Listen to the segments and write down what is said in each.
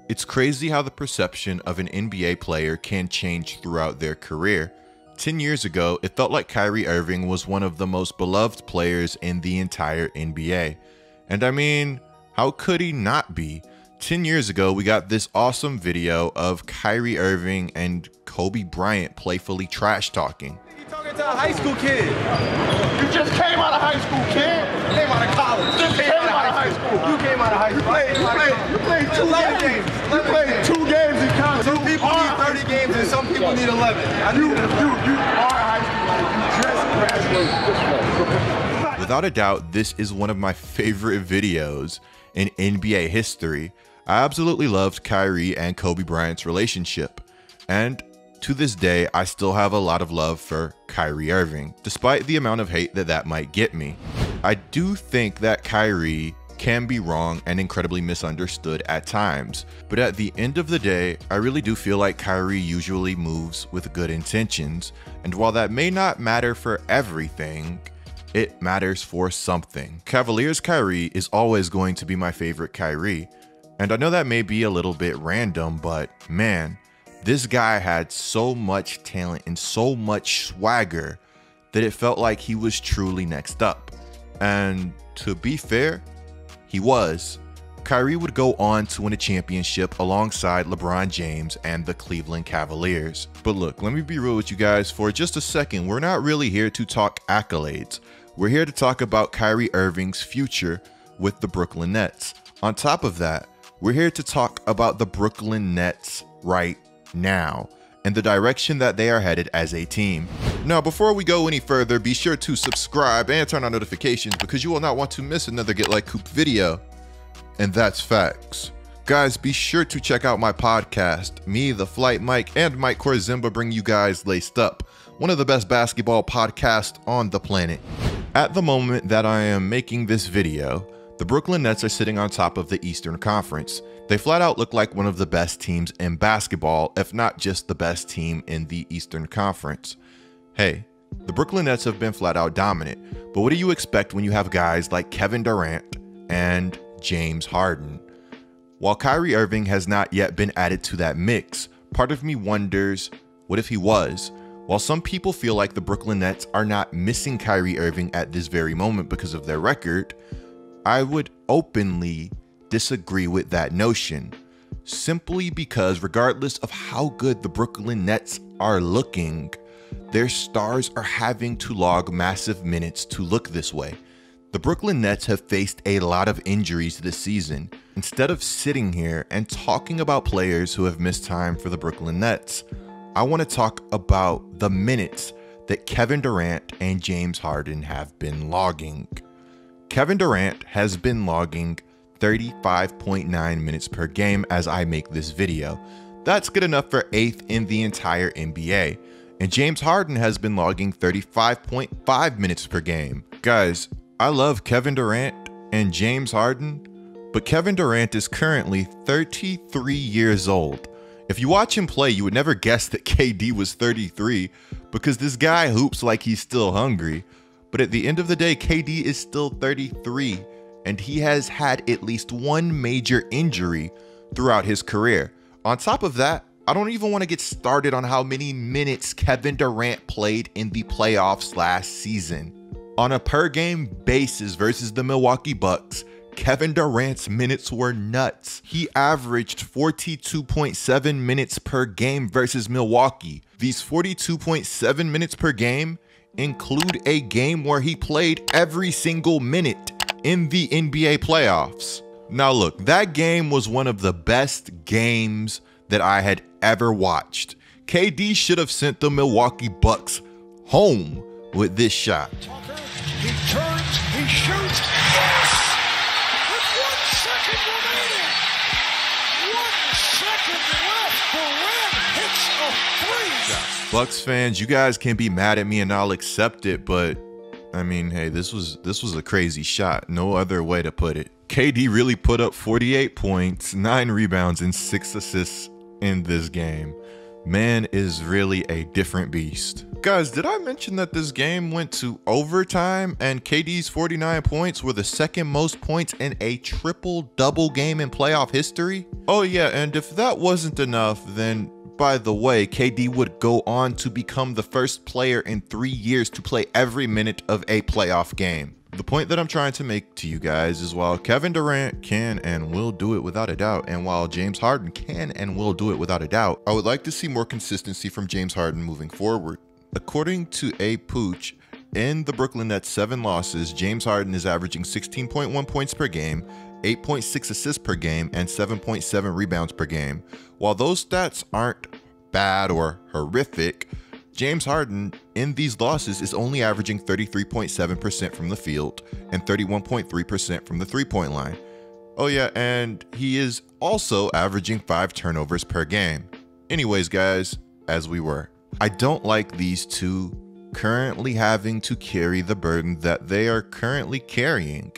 It's crazy how the perception of an NBA player can change throughout their career. 10 years ago, it felt like Kyrie Irving was one of the most beloved players in the entire NBA. And I mean, how could he not be? 10 years ago, we got this awesome video of Kyrie Irving and Kobe Bryant playfully trash talking. You're talking to a high school kid. You just came out of high school, kid. You came out of college. You came out of high school. You came out of high school. You played 2 games. You played 2 games in college. Some people need 30 games and some people need 11. You are high school. You just graduated. Without a doubt, this is one of my favorite videos in NBA history. I absolutely loved Kyrie and Kobe Bryant's relationship. And to this day, I still have a lot of love for Kyrie Irving, despite the amount of hate that might get me. I do think that Kyrie can be wrong and incredibly misunderstood at times, but at the end of the day, I really do feel like Kyrie usually moves with good intentions, and while that may not matter for everything, it matters for something. Cavaliers Kyrie is always going to be my favorite Kyrie, and I know that may be a little bit random, but man, this guy had so much talent and so much swagger that it felt like he was truly next up. And to be fair, he was. Kyrie would go on to win a championship alongside LeBron James and the Cleveland Cavaliers. But look, let me be real with you guys for just a second. We're not really here to talk accolades. We're here to talk about Kyrie Irving's future with the Brooklyn Nets. On top of that, we're here to talk about the Brooklyn Nets right now and the direction that they are headed as a team. Now, before we go any further, be sure to subscribe and turn on notifications because you will not want to miss another Get Like Coop video. And that's facts. Guys, be sure to check out my podcast. Me, the Flight Mike, and Mike Korzimba bring you guys Laced Up, one of the best basketball podcasts on the planet. At the moment that I am making this video, the Brooklyn Nets are sitting on top of the Eastern Conference. They flat out look like one of the best teams in basketball, if not just the best team in the Eastern Conference. Hey, the Brooklyn Nets have been flat out dominant, but what do you expect when you have guys like Kevin Durant and James Harden? While Kyrie Irving has not yet been added to that mix, part of me wonders, what if he was? While some people feel like the Brooklyn Nets are not missing Kyrie Irving at this very moment because of their record, I would openly disagree with that notion, simply because regardless of how good the Brooklyn Nets are looking, their stars are having to log massive minutes to look this way. The Brooklyn Nets have faced a lot of injuries this season. Instead of sitting here and talking about players who have missed time for the Brooklyn Nets, I want to talk about the minutes that Kevin Durant and James Harden have been logging. Kevin Durant has been logging 35.9 minutes per game as I make this video. That's good enough for 8th in the entire NBA. And James Harden has been logging 35.5 minutes per game. Guys, I love Kevin Durant and James Harden, but Kevin Durant is currently 33 years old. If you watch him play, you would never guess that KD was 33 because this guy hoops like he's still hungry. But at the end of the day, KD is still 33, and he has had at least one major injury throughout his career. On top of that, I don't even want to get started on how many minutes Kevin Durant played in the playoffs last season. On a per game basis versus the Milwaukee Bucks, Kevin Durant's minutes were nuts. He averaged 42.7 minutes per game versus Milwaukee. These 42.7 minutes per game include a game where he played every single minute in the NBA playoffs. Now look, that game was one of the best games that I had ever watched. KD should have sent the Milwaukee Bucks home with this shot. He turns, he shoots, yes! With 1 second remaining. 1 second left. Durant hits a 3. Bucks fans, you guys can be mad at me and I'll accept it, but I mean, hey, this was a crazy shot. No other way to put it. KD really put up 48 points, 9 rebounds, and 6 assists in this game. Man is really a different beast. Guys, did I mention that this game went to overtime and KD's 49 points were the second most points in a triple-double game in playoff history? Oh yeah, and if that wasn't enough, then by the way, KD would go on to become the first player in 3 years to play every minute of a playoff game. The point that I'm trying to make to you guys is while Kevin Durant can and will do it without a doubt, and while James Harden can and will do it without a doubt, I would like to see more consistency from James Harden moving forward. According to A. Pooch, in the Brooklyn Nets' 7 losses, James Harden is averaging 16.1 points per game, 8.6 assists per game, and 7.7 rebounds per game. While those stats aren't bad or horrific, James Harden in these losses is only averaging 33.7% from the field and 31.3% from the three-point line. Oh yeah, and he is also averaging 5 turnovers per game. Anyways, guys, as we were, I don't like these two currently having to carry the burden that they are currently carrying,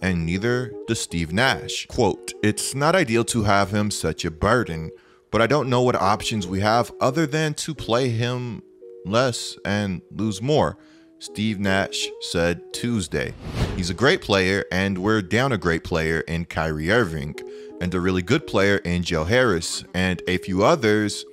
and neither does Steve Nash. Quote, "It's not ideal to have him such a burden, but I don't know what options we have other than to play him less and lose more," Steve Nash said Tuesday. He's a great player, and we're down a great player in Kyrie Irving, and a really good player in Joe Harris, and a few others,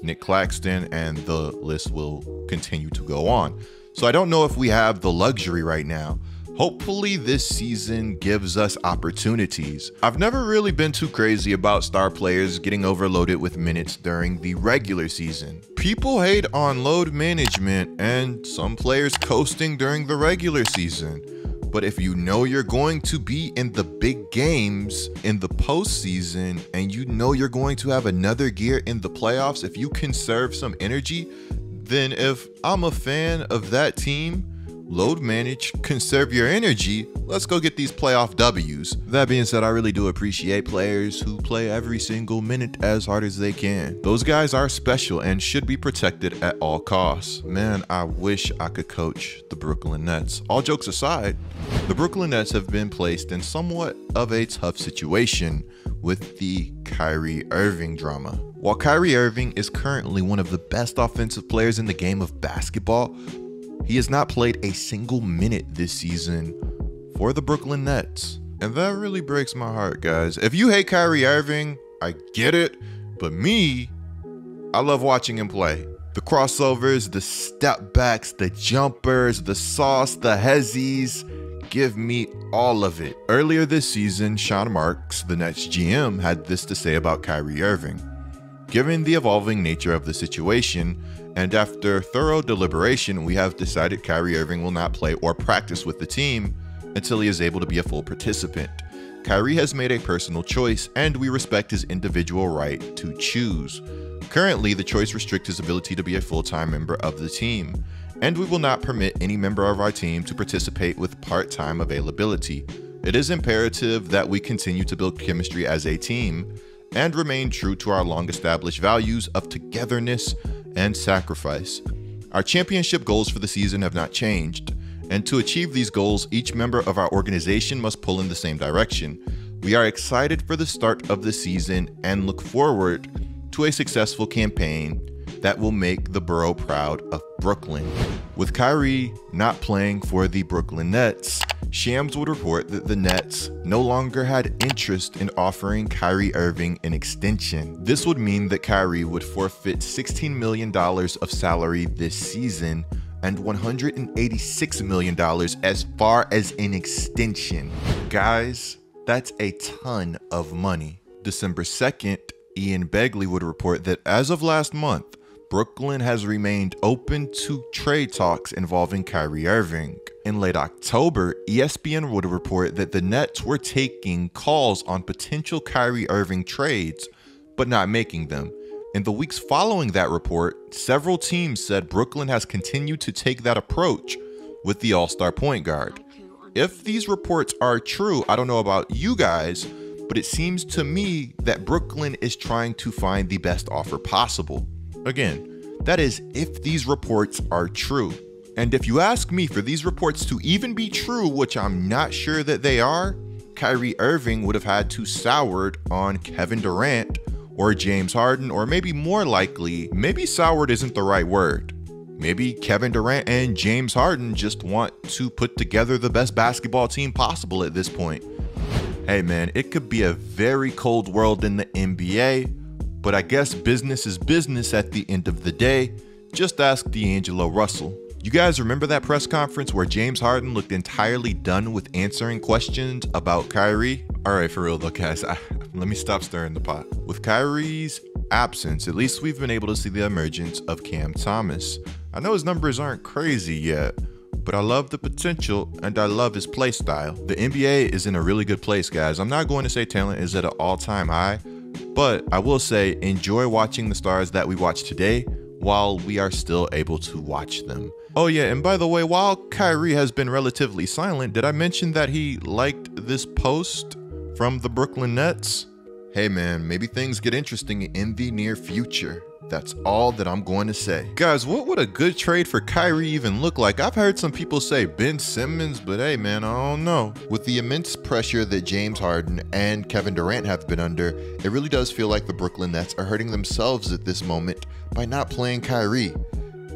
Nick Claxton, and the list will continue to go on. So I don't know if we have the luxury right now. Hopefully this season gives us opportunities. I've never really been too crazy about star players getting overloaded with minutes during the regular season. People hate on load management and some players coasting during the regular season. But if you know you're going to be in the big games in the postseason and you know you're going to have another gear in the playoffs, if you conserve some energy, then if I'm a fan of that team, load manage, conserve your energy, let's go get these playoff W's. That being said, I really do appreciate players who play every single minute as hard as they can. Those guys are special and should be protected at all costs. Man, I wish I could coach the Brooklyn Nets. All jokes aside, the Brooklyn Nets have been placed in somewhat of a tough situation with the Kyrie Irving drama. While Kyrie Irving is currently one of the best offensive players in the game of basketball, he has not played a single minute this season for the Brooklyn Nets. And that really breaks my heart, guys. If you hate Kyrie Irving, I get it. But me, I love watching him play. The crossovers, the step backs, the jumpers, the sauce, the hezzies, give me all of it. Earlier this season, Sean Marks, the Nets GM, had this to say about Kyrie Irving. Given the evolving nature of the situation, and after thorough deliberation, we have decided Kyrie Irving will not play or practice with the team until he is able to be a full participant. Kyrie has made a personal choice, and we respect his individual right to choose. Currently, the choice restricts his ability to be a full-time member of the team, and we will not permit any member of our team to participate with part-time availability. It is imperative that we continue to build chemistry as a team and remain true to our long-established values of togetherness and sacrifice. Our championship goals for the season have not changed, and to achieve these goals, each member of our organization must pull in the same direction. We are excited for the start of the season and look forward to a successful campaign that will make the borough proud of Brooklyn. With Kyrie not playing for the Brooklyn Nets, Shams would report that the Nets no longer had interest in offering Kyrie Irving an extension. This would mean that Kyrie would forfeit $16 million of salary this season and $186 million as far as an extension. Guys, that's a ton of money. December 2nd, Ian Begley would report that as of last month, Brooklyn has remained open to trade talks involving Kyrie Irving. In late October, ESPN would report that the Nets were taking calls on potential Kyrie Irving trades, but not making them. In the weeks following that report, several teams said Brooklyn has continued to take that approach with the all-star point guard. If these reports are true, I don't know about you guys, but it seems to me that Brooklyn is trying to find the best offer possible. Again, that is if these reports are true. And if you ask me, for these reports to even be true, which I'm not sure that they are, Kyrie Irving would have had to soured on Kevin Durant or James Harden, or maybe more likely, maybe soured isn't the right word. Maybe Kevin Durant and James Harden just want to put together the best basketball team possible at this point. Hey man, it could be a very cold world in the NBA, but I guess business is business at the end of the day. Just ask D'Angelo Russell. You guys remember that press conference where James Harden looked entirely done with answering questions about Kyrie? Alright, for real though guys, let me stop stirring the pot. With Kyrie's absence, at least we've been able to see the emergence of Cam Thomas. I know his numbers aren't crazy yet, but I love the potential and I love his play style. The NBA is in a really good place, guys. I'm not going to say talent is at an all-time high, but I will say enjoy watching the stars that we watch today while we are still able to watch them. Oh yeah, and by the way, while Kyrie has been relatively silent, did I mention that he liked this post from the Brooklyn Nets? Hey man, maybe things get interesting in the near future. That's all that I'm going to say. Guys, what would a good trade for Kyrie even look like? I've heard some people say Ben Simmons, but hey man, I don't know. With the immense pressure that James Harden and Kevin Durant have been under, it really does feel like the Brooklyn Nets are hurting themselves at this moment by not playing Kyrie.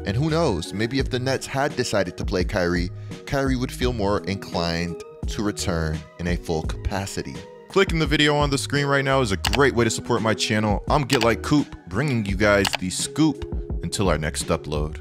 And who knows, maybe if the Nets had decided to play Kyrie, Kyrie would feel more inclined to return in a full capacity. Clicking the video on the screen right now is a great way to support my channel. I'm GetLikeCoop, bringing you guys the scoop until our next upload.